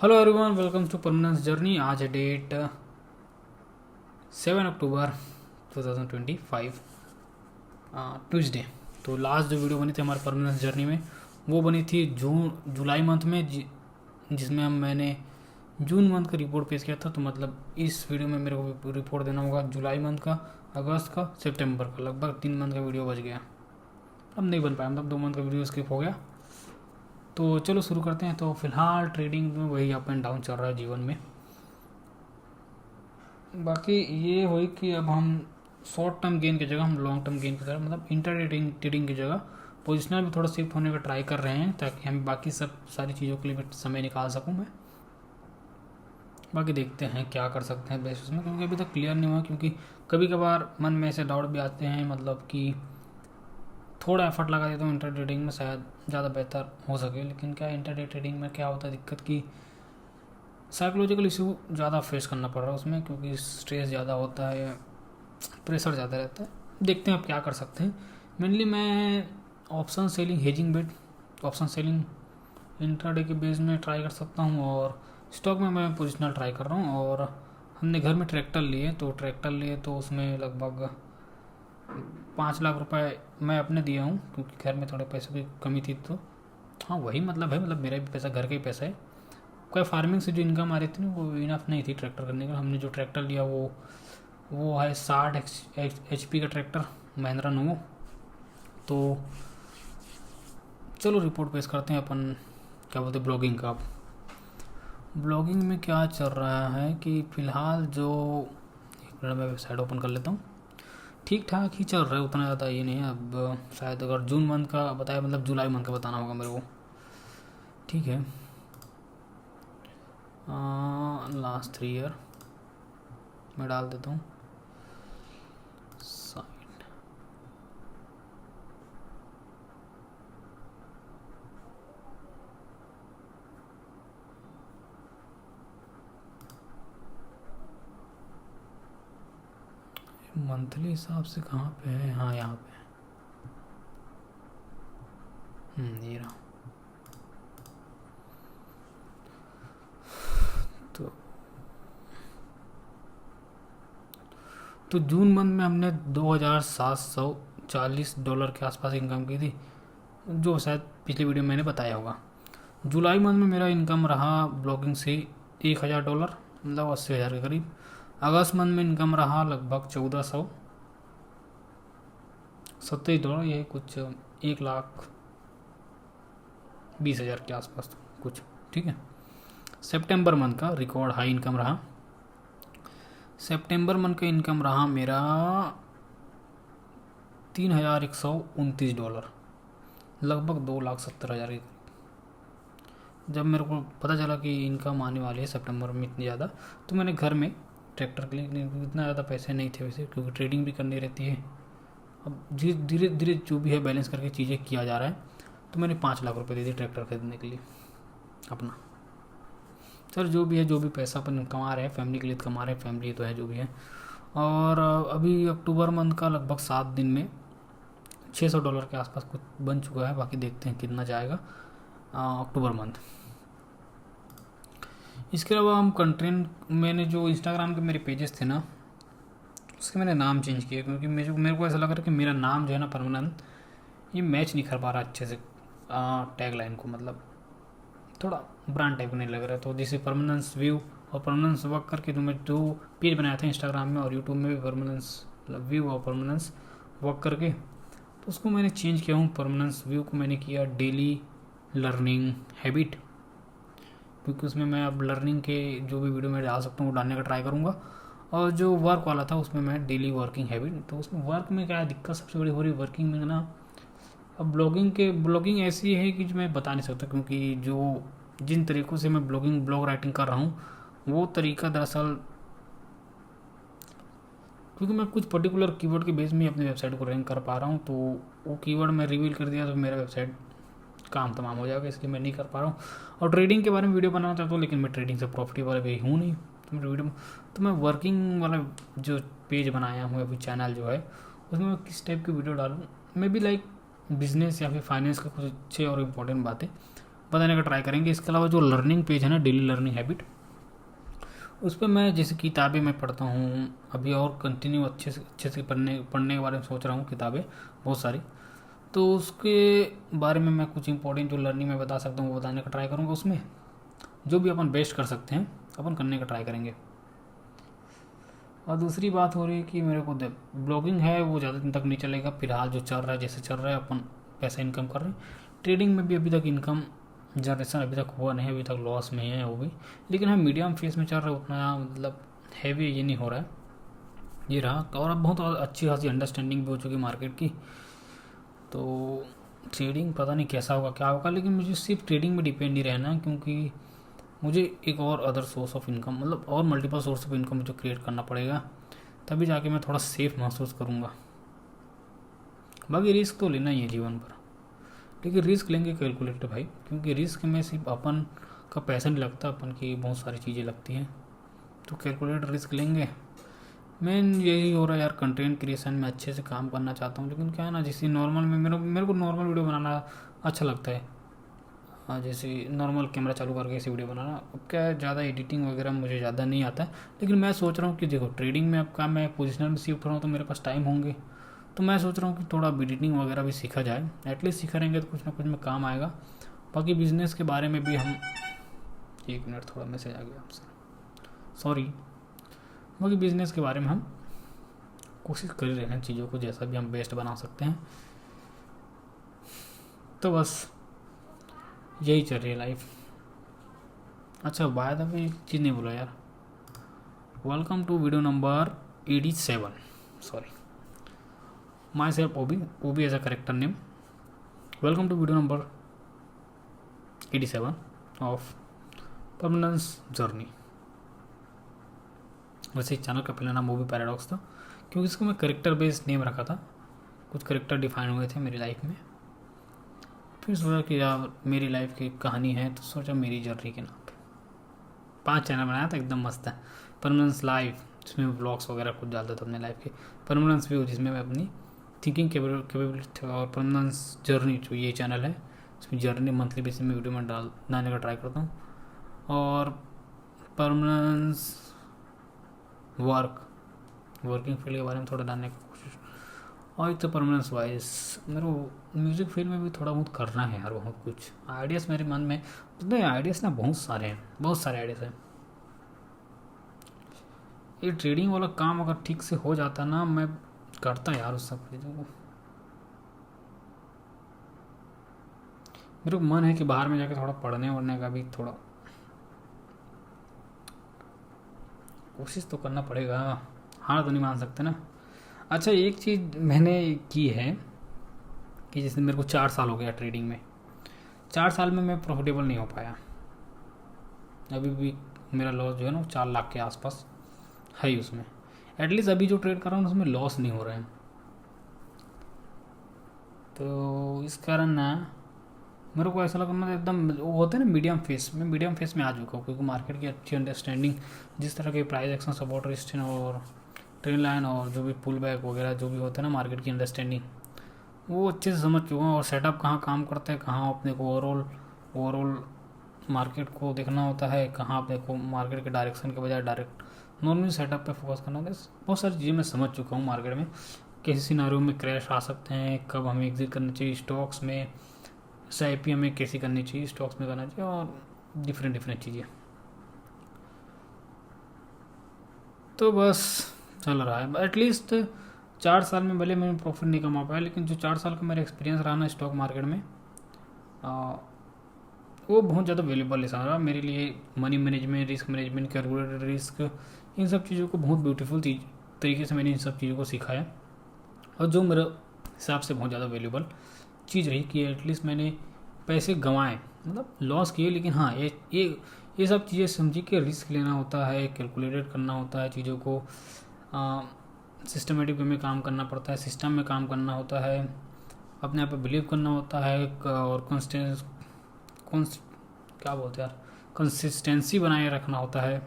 Hello everyone, welcome to permanence journey. आज है date 7 October 2025, Tuesday. तो लास्ट जो वीडियो बनी थी हमारे परमानेंस जर्नी में वो बनी थी जुलाई मंथ में, जिसमें मैंने जून मंथ का रिपोर्ट पेश किया था। तो मतलब इस वीडियो में मेरे को रिपोर्ट देना होगा जुलाई मंथ का, अगस्त का, सितंबर का। लगभग 3 मंथ का वीडियो बच गया, अब नहीं बन पाया, मतलब 2 मंथ का वीडियो स्किप हो गया। तो चलो शुरू करते हैं। तो फिलहाल ट्रेडिंग में वही अप एंड डाउन चल रहा है जीवन में। बाकी ये हुई कि अब हम शॉर्ट टर्म गेन की जगह हम लॉन्ग टर्म गेन की तरह, मतलब इंटर ट्रेडिंग की जगह पोजिशनल में थोड़ा शिफ्ट होने का ट्राई कर रहे हैं, ताकि हम बाकी सब सारी चीज़ों के लिए समय निकाल सकूँ मैं। बाकी देखते हैं क्या कर सकते हैं बेसिस में, क्योंकि अभी तक क्लियर नहीं हुआ। क्योंकि कभी कभार मन में ऐसे डाउट भी आते हैं, मतलब कि थोड़ा एफर्ट लगा देता हूँ इंटर ट्रेडिंग में, शायद ज़्यादा बेहतर हो सके। लेकिन क्या इंटर ट्रेडिंग में क्या होता है दिक्कत की साइकोलॉजिकल इशू ज़्यादा फेस करना पड़ रहा है उसमें, क्योंकि स्ट्रेस ज़्यादा होता है, प्रेशर ज़्यादा रहता है। देखते हैं अब क्या कर सकते हैं। मेनली मैं ऑप्शन सेलिंग, हेजिंग बेट, ऑप्शन सेलिंग इंट्राडे के बेस में ट्राई कर सकता हूँ, और स्टॉक में मैं पोजिशनल ट्राई कर रहा हूँ। और हमने घर में ट्रैक्टर लिए, तो उसमें लगभग 5 लाख रुपए मैं अपने दिया हूँ, क्योंकि घर में थोड़े पैसे की कमी थी। तो हाँ, वही मतलब है, मतलब मेरा भी पैसा, घर का ही पैसा है। कोई फार्मिंग से जो इनकम आ रही थी ना, वो इनफ नहीं थी ट्रैक्टर करने का। हमने जो ट्रैक्टर लिया वो है 60 HP का ट्रैक्टर, महिंद्रा नोवो। तो चलो रिपोर्ट पेश करते हैं अपन, क्या बोलते हैं, ब्लॉगिंग का। ब्लॉगिंग में क्या चल रहा है कि फ़िलहाल जो, एक मिनट मैं वेबसाइट ओपन कर लेता हूँ। ठीक ठाक ही चल रहा है, उतना ज़्यादा ये नहीं है। अब शायद अगर जून मंथ का बताया, मतलब जुलाई मंथ का बताना होगा मेरे को। ठीक है, लास्ट 3 ईयर मैं डाल देता हूँ साइट। मंथली हिसाब से कहाँ पे है? हाँ, यहाँ पे। ये रहा। तो जून मंथ में हमने $2,740 के आसपास इनकम की थी, जो शायद पिछली वीडियो में मैंने बताया होगा। जुलाई मंथ में मेरा इनकम रहा ब्लॉगिंग से $1,000, मतलब 80,000 के करीब। अगस्त मंथ में इनकम रहा लगभग $1,427, यही कुछ 1,20,000 के आसपास कुछ। ठीक है, सितंबर मंथ का रिकॉर्ड हाई इनकम रहा। सितंबर मंथ का इनकम रहा मेरा $3,129, लगभग 2,70,000 के करीब। जब मेरे को पता चला कि इनकम आने वाली है सितंबर में इतनी ज़्यादा, तो मैंने घर में ट्रैक्टर के लिए, इतना ज़्यादा पैसे नहीं थे वैसे, क्योंकि ट्रेडिंग भी करनी रहती है। अब धीरे धीरे जो भी है बैलेंस करके चीज़ें किया जा रहा है। तो मैंने 5 लाख रुपए दे दिए ट्रैक्टर खरीदने के लिए अपना। सर जो भी है, जो भी पैसा अपन कमा रहे हैं फैमिली के लिए कमा रहे हैं, फैमिली तो है जो भी है। और अभी अक्टूबर मंथ का लगभग 7 दिन में $600 के आसपास कुछ बन चुका है। बाकी देखते हैं कितना जाएगा अक्टूबर मंथ। इसके अलावा हम कंटेंट, मैंने जो इंस्टाग्राम के मेरे पेजेस थे ना, उसके मैंने नाम चेंज किया, क्योंकि मेरे को ऐसा लग रहा है कि मेरा नाम जो है ना परमानेंट, ये मैच नहीं कर पा रहा अच्छे से टैग लाइन को, मतलब थोड़ा ब्रांड टाइप नहीं लग रहा है। तो जैसे परमानेंस व्यू और परमानेंस वर्क करके, तो मैं जो पेज बनाया था इंस्टाग्राम में और यूट्यूब में भी, परमानेंस व्यू और परमानेंस वर्क करके, तो उसको मैंने चेंज किया हूँ। परमानेंस व्यू को मैंने किया डेली लर्निंग हैबिट, क्योंकि उसमें मैं अब लर्निंग के जो भी वीडियो मैं डाल सकता हूँ वो डालने का ट्राई करूँगा। और जो वर्क वाला था उसमें मैं डेली वर्किंग हैबिट। तो उसमें वर्क में क्या दिक्कत सबसे बड़ी हो रही है वर्किंग में ना, अब ब्लॉगिंग ऐसी है कि जो मैं बता नहीं सकता, क्योंकि जो जिन तरीक़ों से मैं ब्लॉग राइटिंग कर रहा हूँ, वो तरीका दरअसल, क्योंकि मैं कुछ पर्टिकुलर कीवर्ड के बेस में अपनी वेबसाइट को रैंक कर पा रहा हूँ, तो वो कीवर्ड मैं रिवील कर दिया तो मेरा वेबसाइट काम तमाम हो जाएगा, इसलिए मैं नहीं कर पा रहा हूँ। और ट्रेडिंग के बारे में वीडियो बनाना चाहता हूँ, लेकिन मैं ट्रेडिंग से प्रॉफिटेबल भी हूँ नहीं, तो मैं वर्किंग वाला जो पेज बनाया हूँ अभी, चैनल जो है, उसमें मैं किस टाइप की वीडियो डालूँ, मैं भी लाइक बिजनेस या फिर फाइनेंस का कुछ अच्छे और इम्पोर्टेंट बातें बताने का ट्राई करेंगे। इसके अलावा जो लर्निंग पेज है ना, डेली लर्निंग हैबिट, उस पर मैं जैसे किताबें मैं पढ़ता हूँ अभी, और कंटिन्यू अच्छे से पढ़ने के बारे में सोच रहा हूँ, किताबें बहुत सारी। तो उसके बारे में मैं कुछ इंपॉर्टेंट जो लर्निंग में बता सकता हूँ वो बताने का ट्राई करूँगा। उसमें जो भी अपन बेस्ट कर सकते हैं अपन करने का ट्राई करेंगे। और दूसरी बात हो रही है कि मेरे को ब्लॉगिंग है वो ज़्यादा दिन तक नहीं चलेगा, फिलहाल जो चल रहा है जैसे चल रहा है अपन पैसा इनकम कर रहे हैं। ट्रेडिंग में भी अभी तक इनकम जनरेशन अभी तक हुआ नहीं, अभी तक लॉस में है वो भी, लेकिन हम मीडियम फेस में चल रहे हैं, उतना मतलब हैवी ये नहीं हो रहा है, ये रहा। और अब बहुत अच्छी खासी अंडरस्टैंडिंग भी हो चुकी मार्केट की। तो ट्रेडिंग पता नहीं कैसा होगा क्या होगा, लेकिन मुझे सिर्फ ट्रेडिंग में डिपेंड नहीं रहना, क्योंकि मुझे एक और अदर सोर्स ऑफ इनकम, मतलब और मल्टीपल सोर्स ऑफ इनकम मुझे क्रिएट करना पड़ेगा, तभी जाके मैं थोड़ा सेफ महसूस करूँगा। बाकी रिस्क तो लेना ही है जीवन पर, लेकिन रिस्क लेंगे कैलकुलेटेड भाई, क्योंकि रिस्क में सिर्फ अपन का पैसा नहीं लगता, अपन की बहुत सारी चीज़ें लगती हैं। तो कैलकुलेटेड रिस्क लेंगे। मेन यही हो रहा है यार, कंटेंट क्रिएशन में अच्छे से काम करना चाहता हूँ, लेकिन क्या है ना, जैसे नॉर्मल में मेरे को नॉर्मल वीडियो बनाना अच्छा लगता है। हाँ, जैसे नॉर्मल कैमरा चालू करके ऐसी वीडियो बनाना। अब क्या है, ज़्यादा एडिटिंग वगैरह मुझे ज़्यादा नहीं आता है, लेकिन मैं सोच रहा हूँ कि देखो ट्रेडिंग में अब का मैं पोजिशनल में शिफ्ट हो रहा हूँ, तो मेरे पास टाइम होंगे, तो मैं सोच रहा हूँ कि थोड़ा एडिटिंग वगैरह भी सीखा जाए। एटलीस्ट सीखा रहेंगे तो कुछ ना कुछ में काम आएगा। बाकी बिजनेस के बारे में भी हम, एक मिनट थोड़ा मैसेज आ गया आपसे, सॉरी। बाकी बिजनेस के बारे में हम कोशिश कर रहे हैं चीज़ों को जैसा भी हम बेस्ट बना सकते हैं। तो बस यही चल रही है लाइफ। अच्छा बाय द वे एक चीज़ नहीं बोला यार, welcome to video number 87, sorry, myself Obi as a character name. Welcome to video number 87 of permanence journey. वैसे चैनल का पहला नाम मूवी पैराडॉक्स था, क्योंकि इसको मैं करेक्टर बेस्ड नेम रखा था, कुछ करेक्टर डिफाइन हुए थे मेरी लाइफ में। फिर सोचा कि यार मेरी लाइफ की कहानी है, तो सोचा मेरी जर्नी के नाम पे 5 चैनल बनाया था, एकदम मस्त है। परमानेंस लाइफ, जिसमें व्लॉग्स वगैरह कुछ डालता था अपने लाइफ के। परमानेंस व्यू, जिसमें मैं अपनी थिंकिंग कैपेबिलिटी, और परमानेंस जर्नी जो ये चैनल है, इसमें जर्नी मंथली बेसिस में वीडियो में डालने का ट्राई करता हूँ। और परमानेंस वर्किंग फील्ड के बारे में थोड़ा डालने की कोशिश। और एक तो परमानेंस वाइज मेरे को म्यूज़िक फील्ड में भी थोड़ा बहुत करना है यार, बहुत कुछ आइडियाज़ मेरे मन में, मतलब आइडियाज़ ना बहुत सारे हैं, बहुत सारे आइडियाज़ हैं। ये ट्रेडिंग वाला काम अगर ठीक से हो जाता ना, मैं करता यार उस सब चीज़ों को। मेरे को मन है कि बाहर में जाके थोड़ा पढ़ने वढ़ने का भी थोड़ा कोशिश तो करना पड़ेगा, हार तो नहीं मान सकते ना। अच्छा एक चीज़ मैंने की है कि जैसे मेरे को 4 साल हो गया ट्रेडिंग में, 4 साल में मैं प्रॉफिटेबल नहीं हो पाया। अभी भी मेरा लॉस जो है ना 4 लाख के आसपास है ही उसमें। एटलीस्ट अभी जो ट्रेड कर रहा हूँ उसमें लॉस नहीं हो रहा है। तो इस कारण ना मेरे को ऐसा लगा, मतलब एकदम वो होता है ना मीडियम फेस में आ चुका हूँ, क्योंकि मार्केट की अच्छी अंडरस्टैंडिंग, जिस तरह के प्राइस एक्शन, सपोर्ट रेजिस्टेंस और ट्रेंड लाइन और जो भी पुल बैक वगैरह जो भी होता है ना मार्केट की अंडरस्टैंडिंग, वो अच्छे से समझ चुका हूँ। और सेटअप कहाँ काम करता है, कहाँ अपने को ओवरऑल मार्केट को देखना होता है, कहाँ अपने को मार्केट के डायरेक्शन के बजाय डायरेक्ट नॉर्मली सेटअप पे फोकस करना होता है। बहुत सारी चीज़ें मैं समझ चुका हूँ मार्केट में, कैसे सिनारियो में क्रैश आ सकते हैं, कब हमें एग्जिट करना चाहिए स्टॉक्स में, SIP हमें कैसी करनी चाहिए, स्टॉक्स में करना चाहिए, और डिफरेंट चीज़ें। तो बस चल रहा है। एटलीस्ट 4 साल में भले मैंने प्रॉफिट नहीं कमा पाया, लेकिन जो 4 साल का मेरा एक्सपीरियंस रहा ना स्टॉक मार्केट में, वो बहुत ज़्यादा वैल्यूबल है रहा मेरे लिए। Money management, risk management, calculated risk, इन सब चीज़ों को बहुत ब्यूटीफुल तरीके से मैंने इन सब चीज़ों को सीखा है, और जो मेरे हिसाब से बहुत ज़्यादा वैल्यूबल चीज़ रही कि एटलीस्ट मैंने पैसे गंवाए, मतलब लॉस किए, लेकिन हाँ ये सब चीज़ें समझी कि रिस्क लेना होता है, कैलकुलेटेड करना होता है चीज़ों को, सिस्टमेटिक वे में काम करना पड़ता है, सिस्टम में काम करना होता है, अपने आप पे बिलीव करना होता है, और क्या बोलते हैं यार, कंसिस्टेंसी बनाए रखना होता है,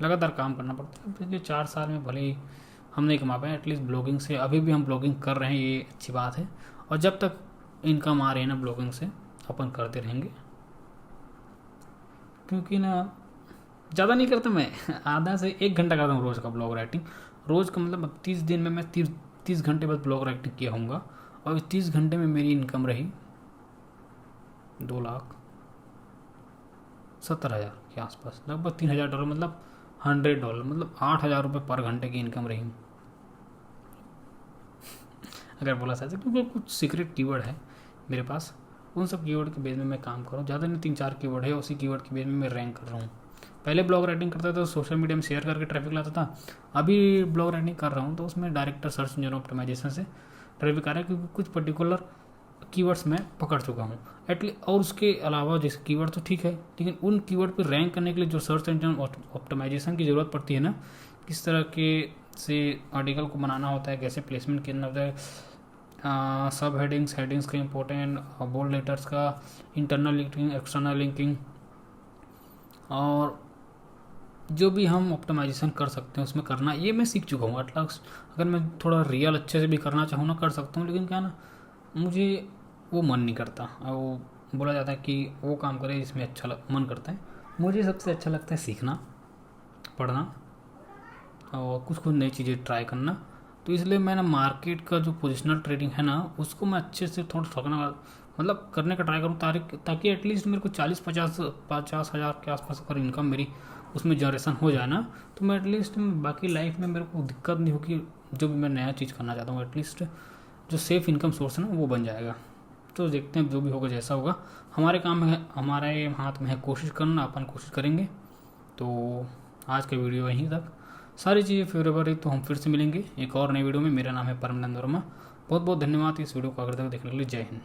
लगातार काम करना पड़ता है। पिछले 4 साल में भले ही हम नहीं कमा पाए, एटलीस्ट ब्लॉगिंग से अभी भी हम ब्लॉगिंग कर रहे हैं, ये अच्छी बात है। और जब तक इनकम आ रही है ना ब्लॉगिंग से, अपन करते रहेंगे, क्योंकि ना ज़्यादा नहीं करता मैं, आधा से 1 घंटा करता हूँ रोज़ का ब्लॉग राइटिंग। रोज़ का मतलब अब 30 दिन में मैं 30 घंटे बस ब्लॉग राइटिंग किया हूँगा, और इस 30 घंटे में मेरी इनकम रही 2,70,000 के आसपास, लगभग $3,000, मतलब $100, मतलब $8,000 पर घंटे की इनकम रही। अगर बोला सकते, क्योंकि कुछ सीक्रेट कीवर्ड है मेरे पास, उन सब कीवर्ड के बेस में मैं काम करूँ, ज़्यादा नहीं 3-4 कीवर्ड है, उसी कीवर्ड के बेस में मैं रैंक कर रहा हूँ। पहले ब्लॉग राइटिंग करता था तो सोशल मीडिया में शेयर करके ट्रैफिक लाता था, अभी ब्लॉग राइटिंग कर रहा हूँ तो उसमें डायरेक्ट सर्च इंजन ऑप्टिमाइजेशन से ट्रैफिक आ रहा है, क्योंकि कुछ पर्टिकुलर कीवर्ड्स मैं पकड़ चुका हूँ एटलीस्ट। और उसके अलावा जैसे कीवर्ड तो ठीक है, लेकिन उन कीवर्ड पर रैंक करने के लिए जो सर्च इंजन ऑप्टिमाइजेशन की ज़रूरत पड़ती है ना, किस तरह के से आर्टिकल को बनाना होता है, कैसे प्लेसमेंट करना होता है, सब हेडिंग्स का इम्पोर्टेंट, बोल्ड लेटर्स का, इंटरनल लिंकिंग, एक्सटर्नल लिंकिंग, और जो भी हम ऑप्टिमाइजेशन कर सकते हैं उसमें करना, ये मैं सीख चुका हूँ एटलास्ट। अगर मैं थोड़ा रियल अच्छे से भी करना चाहूँ ना कर सकता हूँ, लेकिन क्या ना मुझे वो मन नहीं करता। और वो बोला जाता है कि वो काम करे जिसमें मन करता है। मुझे सबसे अच्छा लगता है सीखना, पढ़ना और कुछ नई चीज़ें ट्राई करना। तो इसलिए मैं ना मार्केट का जो पोजिशनल ट्रेडिंग है ना, उसको मैं अच्छे से थोड़ा मतलब करने का ट्राई करूँ, ताकि एटलीस्ट मेरे को 40-50 हज़ार के आसपास अगर इनकम मेरी उसमें जनरेशन हो जाए ना, तो मैं एटलीस्ट बाकी लाइफ में मेरे को दिक्कत नहीं होगी। जो भी मैं नया चीज़ करना चाहता हूँ, एटलीस्ट जो सेफ इनकम सोर्स है ना वो बन जाएगा। तो देखते हैं जो भी होगा जैसा होगा, हमारे काम में है, हमारे हाथ में है कोशिश करना, अपन कोशिश करेंगे। तो आज का वीडियो यहीं तक, सारी चीज़ें फेवरेबल रही तो हम फिर से मिलेंगे एक और नई वीडियो में। मेरा नाम है परमानंद वर्मा, बहुत बहुत धन्यवाद इस वीडियो को आगे तक देखने के लिए। जय हिंद।